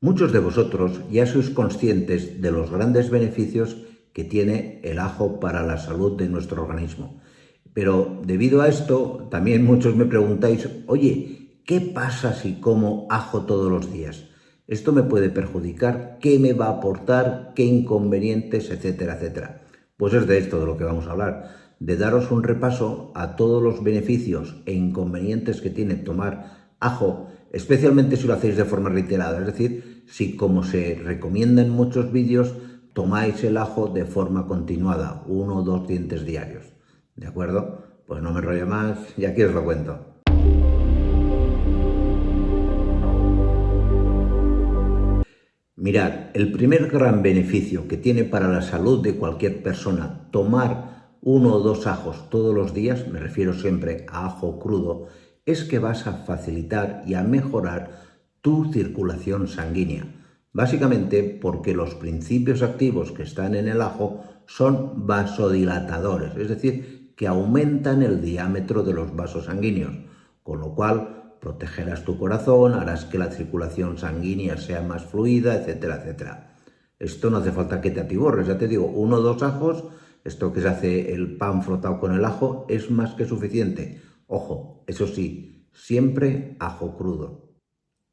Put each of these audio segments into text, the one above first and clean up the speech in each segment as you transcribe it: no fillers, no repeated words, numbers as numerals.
Muchos de vosotros ya sois conscientes de los grandes beneficios que tiene el ajo para la salud de nuestro organismo. Pero debido a esto, también muchos me preguntáis, oye, ¿qué pasa si como ajo todos los días? ¿Esto me puede perjudicar? ¿Qué me va a aportar? ¿Qué inconvenientes? Etcétera, etcétera. Pues es de esto de lo que vamos a hablar, de daros un repaso a todos los beneficios e inconvenientes que tiene tomar ajo, especialmente si lo hacéis de forma reiterada, es decir, si como se recomienda en muchos vídeos, tomáis el ajo de forma continuada, 1 o 2 dientes diarios. ¿De acuerdo? Pues no me enrollo más y aquí os lo cuento. Mirad, el primer gran beneficio que tiene para la salud de cualquier persona tomar 1 o 2 ajos todos los días, me refiero siempre a ajo crudo, es que vas a facilitar y a mejorar tu circulación sanguínea. Básicamente porque los principios activos que están en el ajo son vasodilatadores, es decir, que aumentan el diámetro de los vasos sanguíneos, con lo cual protegerás tu corazón, harás que la circulación sanguínea sea más fluida, etcétera, etcétera. Esto no hace falta que te atiborres, ya te digo, 1 o 2 ajos, esto que se hace el pan frotado con el ajo, es más que suficiente. Ojo, eso sí, siempre ajo crudo.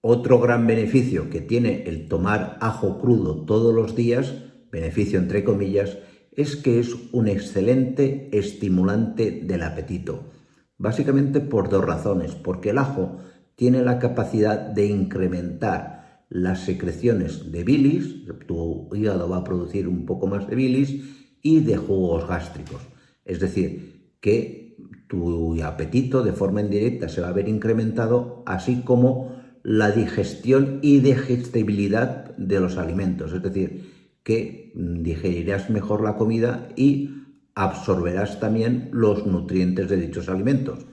Otro gran beneficio que tiene el tomar ajo crudo todos los días, beneficio entre comillas, es que es un excelente estimulante del apetito. Básicamente por 2 razones, porque el ajo tiene la capacidad de incrementar las secreciones de bilis, tu hígado va a producir un poco más de bilis y de jugos gástricos. Es decir, que tu apetito de forma indirecta se va a ver incrementado, así como la digestión y digestibilidad de los alimentos, es decir, que digerirás mejor la comida y absorberás también los nutrientes de dichos alimentos.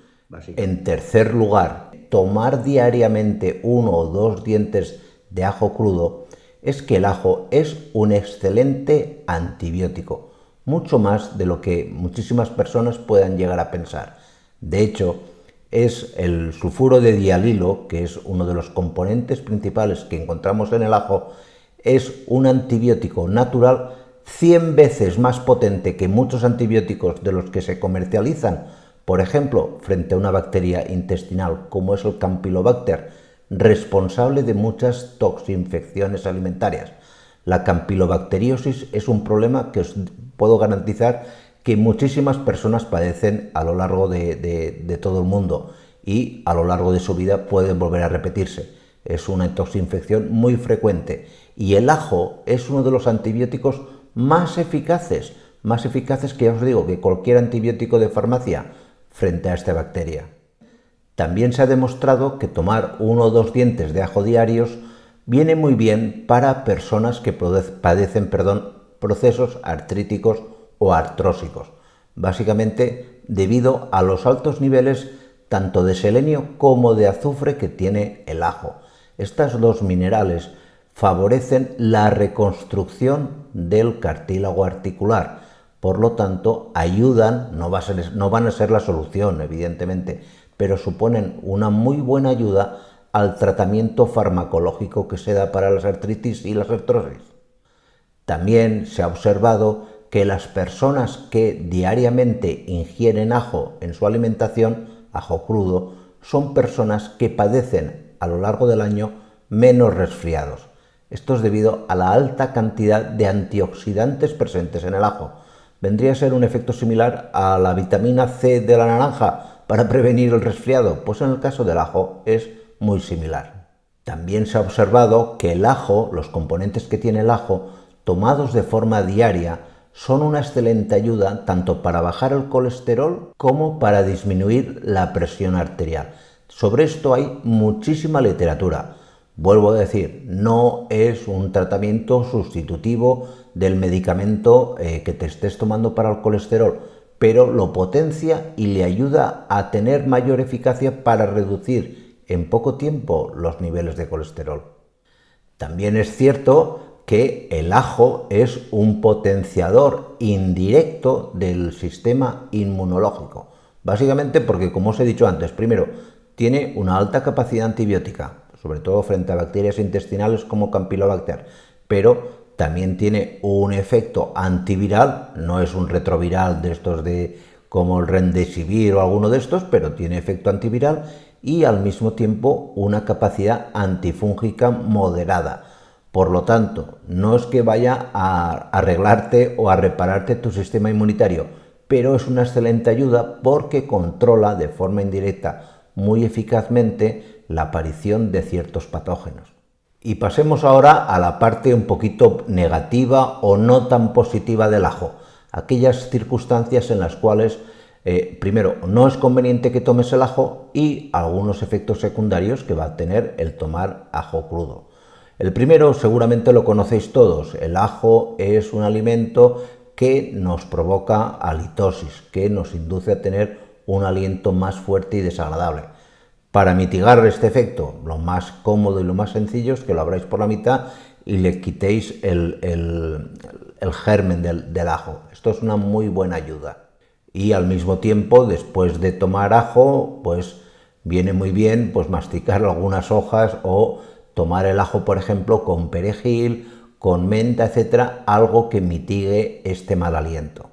En tercer lugar, tomar diariamente 1 o 2 dientes de ajo crudo es que el ajo es un excelente antibiótico, mucho más de lo que muchísimas personas puedan llegar a pensar. De hecho, es el sulfuro de dialilo, que es uno de los componentes principales que encontramos en el ajo, es un antibiótico natural 100 veces más potente que muchos antibióticos de los que se comercializan, por ejemplo, frente a una bacteria intestinal como es el Campylobacter, responsable de muchas toxinfecciones alimentarias. La campylobacteriosis es un problema que os puedo garantizar que muchísimas personas padecen a lo largo de todo el mundo y a lo largo de su vida pueden volver a repetirse. Es una toxinfección muy frecuente y el ajo es uno de los antibióticos más eficaces que ya os digo que cualquier antibiótico de farmacia frente a esta bacteria. También se ha demostrado que tomar 1 o 2 dientes de ajo diarios viene muy bien para personas que padecen procesos artríticos o artrósicos, básicamente debido a los altos niveles tanto de selenio como de azufre que tiene el ajo. Estas dos minerales favorecen la reconstrucción del cartílago articular, por lo tanto ayudan, no van a ser la solución evidentemente, pero suponen una muy buena ayuda al tratamiento farmacológico que se da para las artritis y las artrosis. También se ha observado que las personas que diariamente ingieren ajo en su alimentación, ajo crudo, son personas que padecen a lo largo del año menos resfriados. Esto es debido a la alta cantidad de antioxidantes presentes en el ajo. ¿Vendría a ser un efecto similar a la vitamina C de la naranja para prevenir el resfriado? Pues en el caso del ajo es muy similar. También se ha observado que el ajo, los componentes que tiene el ajo, tomados de forma diaria, son una excelente ayuda tanto para bajar el colesterol como para disminuir la presión arterial. Sobre esto hay muchísima literatura. Vuelvo a decir, no es un tratamiento sustitutivo del medicamento que te estés tomando para el colesterol, pero lo potencia y le ayuda a tener mayor eficacia para reducir en poco tiempo los niveles de colesterol. También es cierto que el ajo es un potenciador indirecto del sistema inmunológico, básicamente porque, como os he dicho antes, primero, tiene una alta capacidad antibiótica, sobre todo frente a bacterias intestinales como Campylobacter, pero también tiene un efecto antiviral, no es un retroviral de estos de como el Remdesivir o alguno de estos, pero tiene efecto antiviral y al mismo tiempo una capacidad antifúngica moderada. Por lo tanto, no es que vaya a arreglarte o a repararte tu sistema inmunitario, pero es una excelente ayuda porque controla de forma indirecta muy eficazmente la aparición de ciertos patógenos. Y pasemos ahora a la parte un poquito negativa o no tan positiva del ajo, aquellas circunstancias en las cuales primero, no es conveniente que tomes el ajo y algunos efectos secundarios que va a tener el tomar ajo crudo. El primero seguramente lo conocéis todos, el ajo es un alimento que nos provoca halitosis, que nos induce a tener un aliento más fuerte y desagradable. Para mitigar este efecto, lo más cómodo y lo más sencillo es que lo abráis por la mitad y le quitéis el germen del ajo. Esto es una muy buena ayuda. Y al mismo tiempo, después de tomar ajo, pues viene muy bien pues masticar algunas hojas o tomar el ajo, por ejemplo, con perejil, con menta, etcétera, algo que mitigue este mal aliento.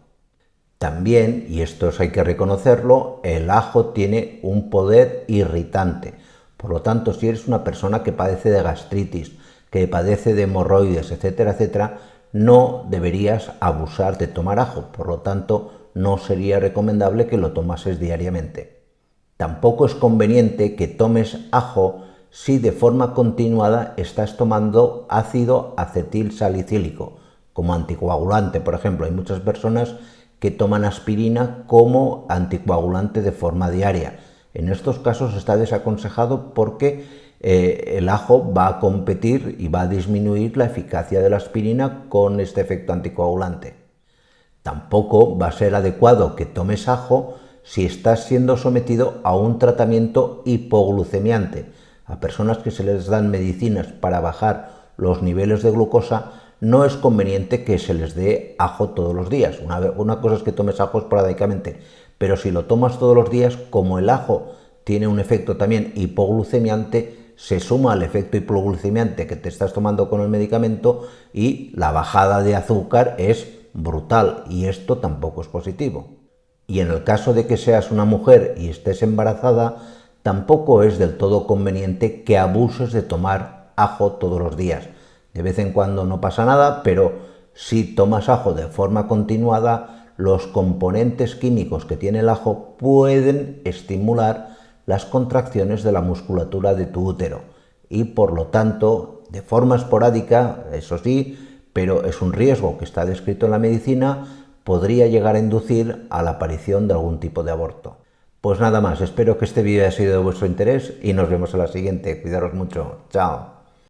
También, y esto hay que reconocerlo, el ajo tiene un poder irritante. Por lo tanto, si eres una persona que padece de gastritis, que padece de hemorroides, etcétera, etcétera, no deberías abusar de tomar ajo. Por lo tanto, no sería recomendable que lo tomases diariamente. Tampoco es conveniente que tomes ajo si de forma continuada estás tomando ácido acetil salicílico como anticoagulante. Por ejemplo, hay muchas personas que toman aspirina como anticoagulante de forma diaria. En estos casos está desaconsejado porque el ajo va a competir y va a disminuir la eficacia de la aspirina con este efecto anticoagulante. Tampoco va a ser adecuado que tomes ajo si estás siendo sometido a un tratamiento hipoglucemiante. A personas que se les dan medicinas para bajar los niveles de glucosa, no es conveniente que se les dé ajo todos los días. Una cosa es que tomes ajo esporádicamente, pero si lo tomas todos los días, como el ajo tiene un efecto también hipoglucemiante, se suma al efecto hipoglucemiante que te estás tomando con el medicamento y la bajada de azúcar es brutal y esto tampoco es positivo. Y en el caso de que seas una mujer y estés embarazada, tampoco es del todo conveniente que abuses de tomar ajo todos los días. De vez en cuando no pasa nada, pero si tomas ajo de forma continuada, los componentes químicos que tiene el ajo pueden estimular las contracciones de la musculatura de tu útero y por lo tanto, de forma esporádica, eso sí, pero es un riesgo que está descrito en la medicina, podría llegar a inducir a la aparición de algún tipo de aborto. Pues nada más, espero que este vídeo haya sido de vuestro interés y nos vemos en la siguiente. Cuidaros mucho. Chao.